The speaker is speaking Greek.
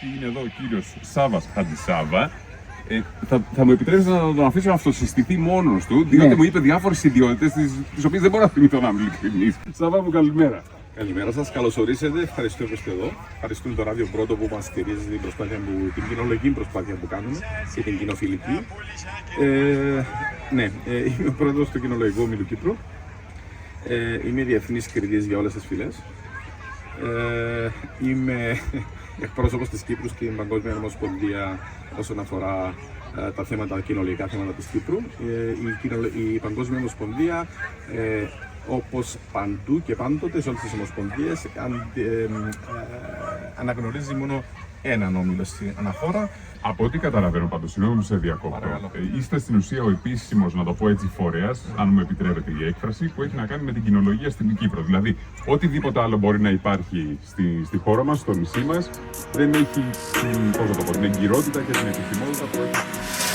ότι είναι εδώ ο κύριος Σάββας Χατζησάβα. Θα μου επιτρέψετε να τον αφήσω να αυτοσυστηθεί μόνος του, διότι μου είπε διάφορες ιδιότητες, τις οποίες δεν μπορώ να θυμηθώ να είμαι ειλικρινής. Σάββα μου, καλημέρα. Καλημέρα σας, καλώς ορίσατε. Ευχαριστώ που είστε εδώ. Ευχαριστούμε το Ράδιο Πρώτο που μας στηρίζει την κοινολογική προσπάθεια που κάνουμε και την κοινοφιλική. Είμαι ο πρόεδρος του Κοινολογικού Ομίλου Κύπρου. Είμαι διεθνής κριτής για όλες τις φυλές. Είμαι εκπρόσωπος της Κύπρου στην Παγκόσμια Ομοσπονδία όσον αφορά τα θέματα, κοινολογικά θέματα της Κύπρου. Η Παγκόσμια Ομοσπονδία, όπως παντού και πάντοτε σε όλες τις ομοσπονδίες, αναγνωρίζει μόνο έναν όμιλο στην αναχώρα. Από ό,τι καταλαβαίνω πάντως, συγγνώμη που σε διακόπτω, είστε στην ουσία ο επίσημος, να το πω έτσι, φορέας, αν μου επιτρέπετε η έκφραση, που έχει να κάνει με την κοινολογία στην Κύπρο. Δηλαδή, οτιδήποτε άλλο μπορεί να υπάρχει στη χώρα μας, στο νησί μας, δεν έχει την εγκυρότητα και την επιθυμότητα που έχει.